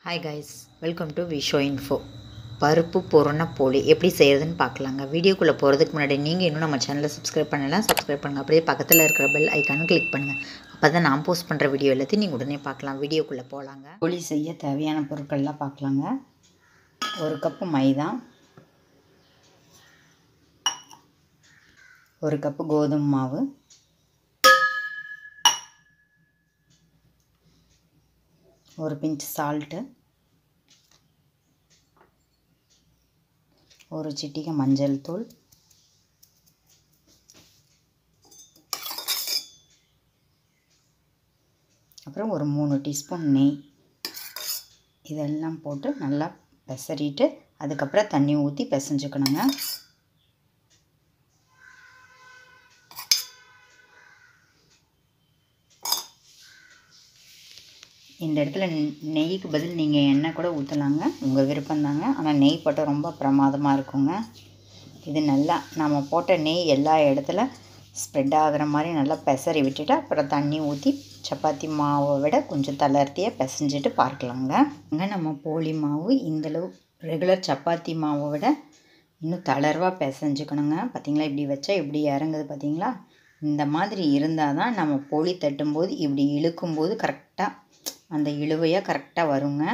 Hi guys, welcome to விஷோ info. பருப்பு பொருண போலி எப்படி செய்கிறதுன்னு பார்க்கலாங்க. வீடியோக்குள்ளே போகிறதுக்கு முன்னாடி நீங்கள் இன்னும் நம்ம சேனலை சப்ஸ்கிரைப் பண்ணலாம், சப்ஸ்கிரைப் பண்ணுங்கள். அப்படியே பக்கத்தில் இருக்கிற பெல் ஐக்கானு கிளிக் பண்ணுங்கள். அப்போ தான் நான் போஸ்ட் பண்ணுற வீடியோ எல்லாத்தையும் நீங்கள் உடனே பார்க்கலாம். வீடியோக்குள்ளே போகலாங்க. போலி செய்ய தேவையான பொருட்கள்லாம் பார்க்கலாங்க. 1 கப்பு மைதா, 1 கப்பு கோதுமை மாவு, 1 பிஞ்ச் சால்ட்டு, 1 சிட்டிகை மஞ்சள் தூள், அப்புறம் ஒரு 3 டீஸ்பூன் நெய். இதெல்லாம் போட்டு நல்லா பெசரிட்டு அதுக்கப்புறம் தண்ணி ஊற்றி பிசைஞ்சுக்கணுங்க. இந்த இடத்துல நெய்க்கு பதில் நீங்கள் எண்ணெய் கூட ஊற்றலாங்க, உங்கள் விருப்பம்தாங்க. ஆனால் நெய் போட்டால் ரொம்ப பிரமாதமாக இருக்குங்க. இது நல்லா நம்ம போட்ட நெய் எல்லா இடத்துல ஸ்ப்ரெட் ஆகிற மாதிரி நல்லா பெசரி விட்டுட்டு அப்புறம் தண்ணி ஊற்றி சப்பாத்தி மாவை விட கொஞ்சம் தளர்த்தியாக பிசைஞ்சிட்டு பார்க்கலாங்க. அங்கே நம்ம போலி மாவு இந்தளவு ரெகுலர் சப்பாத்தி மாவை விட இன்னும் தளர்வாக பிசைஞ்சுக்கணுங்க. பார்த்திங்களா, இப்படி வச்சா இப்படி இறங்குது பார்த்திங்களா? இந்த மாதிரி இருந்தால் தான் நம்ம போலி தட்டும்போது இப்படி இழுக்கும்போது கரெக்டாக அந்த இழுவையாக கரெக்டாக வருங்க.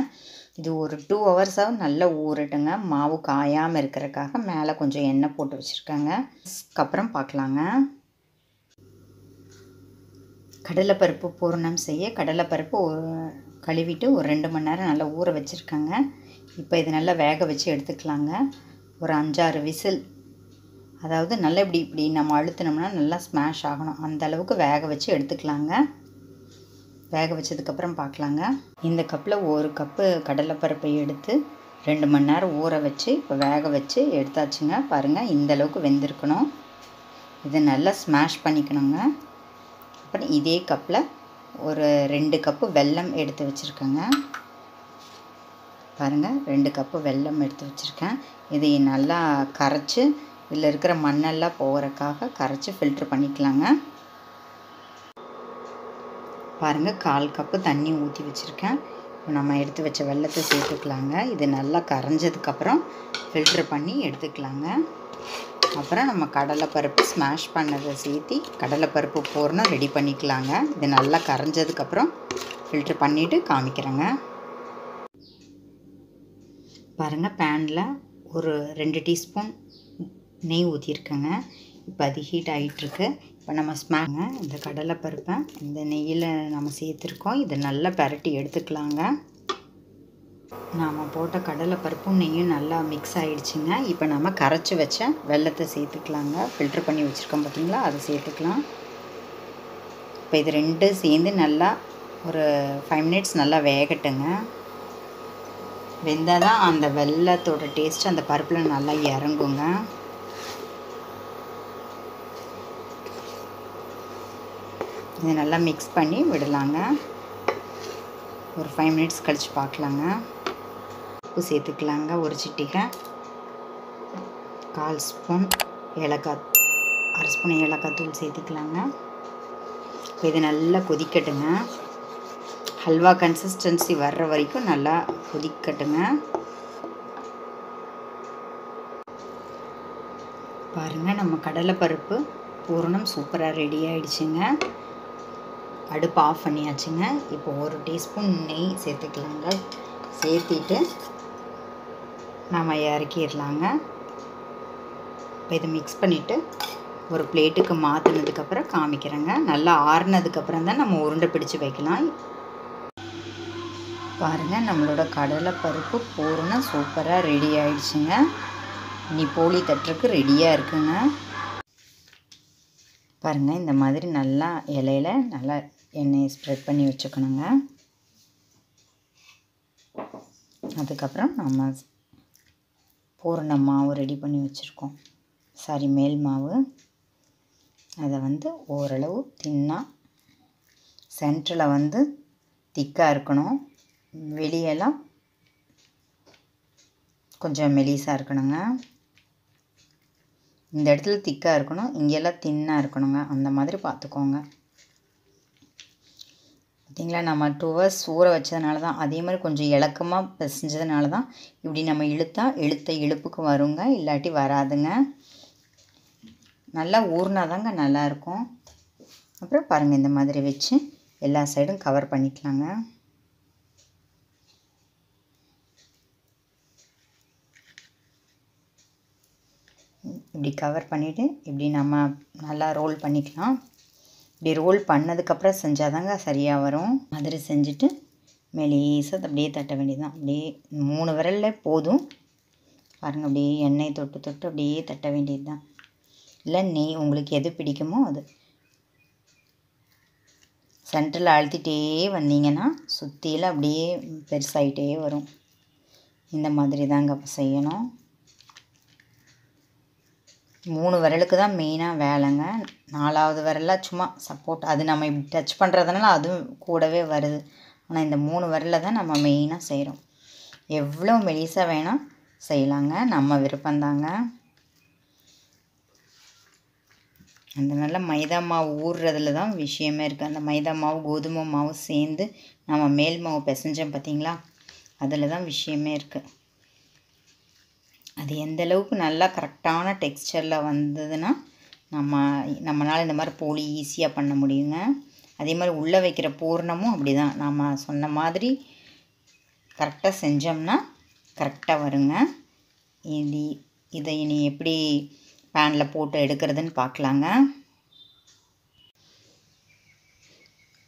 இது ஒரு 2 ஹவர்ஸாக நல்லா ஊறட்டுங்க. மாவு காயாமல் இருக்கிறதுக்காக மேலே கொஞ்சம் எண்ணெய் போட்டு வச்சுருக்காங்க. அதுக்கப்புறம் பார்க்கலாங்க. கடலைப்பருப்பு பூரணம் செய்ய கடலைப்பருப்பு கழுவிட்டு ஒரு 2 மணி நேரம் நல்லா ஊற வச்சுருக்காங்க. இப்போ இது நல்லா வேக வச்சு எடுத்துக்கலாங்க. ஒரு 5-6 விசில், அதாவது நல்லா இப்படி நம்ம அழுத்தினோம்னா நல்லா ஸ்மாஷ் ஆகணும், அந்த அளவுக்கு வேக வச்சு எடுத்துக்கலாங்க. வேக வச்சதுக்கப்புறம் பார்க்கலாங்க. இந்த கப்பில் 1 கப்பு கடலைப்பருப்பை எடுத்து 2 மணி நேரம் ஊற வச்சு இப்போ வேக வச்சு எடுத்தாச்சுங்க. பாருங்கள், இந்த அளவுக்கு வெந்திருக்கணும். இதை நல்லா ஸ்மாஷ் பண்ணிக்கணுங்க. அப்புறம் இதே கப்பில் ஒரு 2 கப்பு வெல்லம் எடுத்து வச்சுருக்கேங்க. பாருங்கள், 2 கப்பு வெல்லம் எடுத்து வச்சுருக்கேன். இதை நல்லா கரைச்சி இதில் இருக்கிற மண்ணெல்லாம் போகிறதுக்காக கரைச்சி ஃபில்ட்ரு பண்ணிக்கலாங்க. பாருங்கள், 1/4 கப்பு தண்ணி ஊற்றி வச்சுருக்கேன். இப்போ நம்ம எடுத்து வச்ச வெல்லத்தை சேர்த்துக்கலாங்க. இது நல்லா கரைஞ்சதுக்கப்புறம் ஃபில்ட்ரு பண்ணி எடுத்துக்கலாங்க. அப்புறம் நம்ம கடலைப்பருப்பு ஸ்மாஷ் பண்ணதை சேர்த்தி கடலைப்பருப்பு பூரணம் ரெடி பண்ணிக்கலாங்க. இது நல்லா கரைஞ்சதுக்கப்புறம் ஃபில்ட்ரு பண்ணிவிட்டு காமிக்கிறேங்க. பாருங்கள், பேனில் ஒரு 2 டீஸ்பூன் நெய் ஊற்றிருக்கேங்க. இப்போ அது ஹீட் ஆகிட்டுருக்கு. இப்போ நம்ம இந்த கடலைப்பருப்பை இந்த நெய்யில் நம்ம சேர்த்துருக்கோம். இதை நல்லா பரட்டி எடுத்துக்கலாங்க. நாம் போட்ட கடலைப்பருப்பும் நெய்யும் நல்லா மிக்ஸ் ஆகிடுச்சிங்க. இப்போ நம்ம கரைச்சி வச்ச வெல்லத்தை சேர்த்துக்கலாங்க. ஃபில்ட்ரு பண்ணி வச்சுருக்கோம் பார்த்திங்களா, அதை சேர்த்துக்கலாம். இப்போ இது 2 சேர்ந்து நல்லா ஒரு 5 மினிட்ஸ் நல்லா வேகட்டுங்க. வெந்தால் தான் அந்த வெல்லத்தோட டேஸ்ட்டு அந்த பருப்பில் நல்லா இறங்குங்க. இதை நல்லா மிக்ஸ் பண்ணி விடலாங்க. ஒரு 5 மினிட்ஸ் கழித்து பார்க்கலாங்க. உப்பு சேர்த்துக்கலாங்க. ஒரு சிட்டிகை, 1/4 ஸ்பூன் ஏலக்காய், 1/2 ஸ்பூன் ஏலக்காய் தூள் சேர்த்துக்கலாங்க. இப்போ இது நல்லா கொதிக்கட்டுங்க. ஹல்வா கன்சிஸ்டன்சி வர்ற வரைக்கும் நல்லா கொதிக்கட்டுங்க. பாருங்கள், நம்ம கடலைப்பருப்பு பூரணம் சூப்பராக ரெடி ஆகிடுச்சிங்க. அடுப்பு ஆஃப் பண்ணியாச்சுங்க. இப்போ 1 டீஸ்பூன் நெய் சேர்த்துக்கலாங்க. சேர்த்திட்டு நாம் இறக்கிடலாங்க. இப்போ இதை மிக்ஸ் பண்ணிவிட்டு ஒரு பிளேட்டுக்கு மாற்றினதுக்கப்புறம் காமிக்கிறேங்க. நல்லா ஆறுனதுக்கப்புறம் தான் நம்ம உருண்டை பிடிச்சி வைக்கலாம். பாருங்கள், நம்மளோட கடலைப்பருப்பு பூரணம் சூப்பராக ரெடி ஆகிடுச்சிங்க. இனி போலி தட்டுறதுக்கு ரெடியாக இருக்குங்க. பாருங்கள், இந்த மாதிரி நல்லா இலையில் நல்லா எண்ணெயை ஸ்ப்ரெட் பண்ணி வச்சுக்கணுங்க. அதுக்கப்புறம் நம்ம பூரண மாவு ரெடி பண்ணி வச்சுருக்கோம், மேல் மாவு. அதை ஓரளவு தின்னாக சென்டரில் திக்காக இருக்கணும், வெளியெல்லாம் கொஞ்சம் மெலிசாக இருக்கணுங்க. இந்த இடத்துல திக்காக இருக்கணும், இங்கெல்லாம் தின்னாக இருக்கணுங்க. அந்த மாதிரி பார்த்துக்கோங்க. பார்த்திங்களா, நம்ம 2 hours ஊற வச்சதுனால தான், அதே மாதிரி கொஞ்சம் இலக்கமாக பிசைஞ்சதுனால தான் இப்படி நம்ம இழுத்த இழுப்புக்கு வருங்க, இல்லாட்டி வராதுங்க. நல்லா ஊறினா தாங்க நல்லாயிருக்கும். அப்புறம் பாருங்கள், இந்த மாதிரி வச்சு எல்லா சைடும் கவர் பண்ணிக்கலாங்க. இப்படி கவர் பண்ணிவிட்டு இப்படி நம்ம நல்லா ரோல் பண்ணிக்கலாம். இப்படி ரோல் பண்ணதுக்கப்புறம் செஞ்சால் தாங்க சரியாக வரும். மாதிரி செஞ்சுட்டு மெலிசாக அப்படியே தட்ட வேண்டியதுதான். அப்படியே 3 விரலில் போதும். பாருங்கள், அப்படியே எண்ணெய் தொட்டு தொட்டு அப்படியே தட்ட வேண்டியது தான். இல்லை நெய் உங்களுக்கு எது பிடிக்குமோ அது சென்டரில் அழுத்திட்டே வந்தீங்கன்னா சுற்றியில் அப்படியே பெருசாகிட்டே வரும். இந்த மாதிரி தாங்க செய்யணும். 3 விரலுக்கு தான் மெயினாக வேலைங்க. 4வது விரலாக சும்மா சப்போர்ட், அது நம்ம இப்படி டச் பண்ணுறதுனால அதுவும் கூடவே வருது. ஆனால் இந்த 3 விரலில் தான் நம்ம மெயினாக செய்கிறோம். எவ்வளோ மெலிசாக வேணால் செய்யலாங்க, நம்ம விருப்பந்தாங்க. அந்த நல்ல மைதா மாவு ஊறுறதுல தான் விஷயமே இருக்குது. அந்த மைதா மாவு கோதுமை மாவு சேர்ந்து நம்ம மேல் மாவு பிசைஞ்சோம் பார்த்திங்களா, அதில் தான் விஷயமே இருக்குது. அது எந்த அளவுக்கு நல்லா கரெக்டான டெக்ஸ்சரில் வந்ததுன்னா நம்மளால் இந்த மாதிரி போலி ஈஸியாக பண்ண முடியுங்க. அதே மாதிரி உள்ளே வைக்கிற பூரணமும் அப்படி தான், நம்ம சொன்ன மாதிரி கரெக்டாக செஞ்சோம்னா கரெக்டாக வருங்க. இதை இனி எப்படி பேனில் போட்டு எடுக்கிறதுன்னு பார்க்கலாங்க.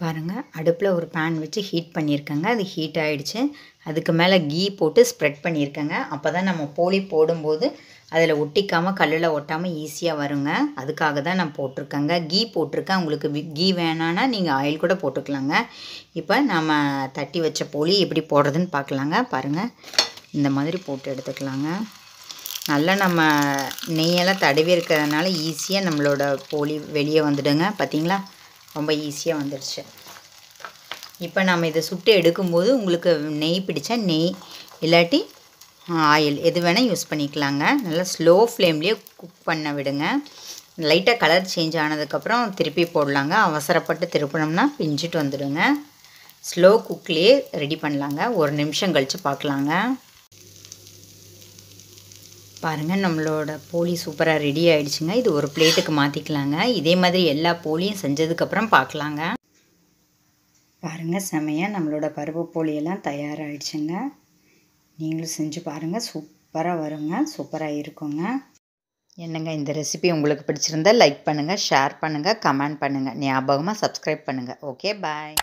பாருங்கள், அடுப்பில் ஒரு பேன் வச்சு ஹீட் பண்ணியிருக்கேங்க. அது ஹீட் ஆகிடுச்சு. அதுக்கு மேலே கீ போட்டு ஸ்ப்ரெட் பண்ணியிருக்கேங்க. அப்போ தான் நம்ம போலி போடும்போது அதில் ஒட்டிக்காமல் கல்லில் ஒட்டாமல் ஈஸியாக வருங்க. அதுக்காக தான் நான் போட்டிருக்கேங்க, கீ போட்டிருக்கேன். உங்களுக்கு கீ வேணான்னா நீங்கள் ஆயில் கூட போட்டுக்கலாங்க. இப்போ நம்ம தட்டி வச்ச போலி எப்படி போடுறதுன்னு பார்க்கலாங்க. பாருங்கள், இந்த மாதிரி போட்டு எடுத்துக்கலாங்க. நல்லா நம்ம நெய்யெல்லாம் தடவி இருக்கிறதுனால ஈஸியாக நம்மளோட போலி வெளியே வந்துடுங்க. பார்த்திங்களா, ரொம்ப ஈஸியாக வந்துடுச்சு. இப்போ நம்ம இதை சுட்டு எடுக்கும்போது உங்களுக்கு நெய் பிடிச்சா நெய், இல்லாட்டி ஆயில் எது வேணால் யூஸ் பண்ணிக்கலாங்க. நல்லா ஸ்லோ ஃப்ளேம்லேயே குக் பண்ண விடுங்க. லைட்டாக கலர் சேஞ்ச் ஆனதுக்கப்புறம் திருப்பி போடலாங்க. அவசரப்பட்டு திருப்பினோம்னா பிஞ்சிட்டு வந்துடுங்க. ஸ்லோ குக்லேயே ரெடி பண்ணலாங்க. 1 நிமிஷம் கழித்து பார்க்கலாங்க. பாருங்கள், நம்மளோட போலி சூப்பராக ரெடி ஆகிடுச்சுங்க. இது ஒரு பிளேட்டுக்கு மாற்றிக்கலாங்க. இதே மாதிரி எல்லா போலியும் செஞ்சதுக்கப்புறம் பார்க்கலாங்க. பாருங்கள், செமையாக நம்மளோட பருப்பு போலியெல்லாம் தயாராகிடுச்சுங்க. நீங்களும் செஞ்சு பாருங்கள், சூப்பராக வருங்க, சூப்பராக இருக்குங்க. என்னங்க, இந்த ரெசிபி உங்களுக்கு பிடிச்சிருந்தா லைக் பண்ணுங்கள், ஷேர் பண்ணுங்கள், கமெண்ட் பண்ணுங்கள். ஞாபகமாக சப்ஸ்கிரைப் பண்ணுங்கள். ஓகே, பாய்.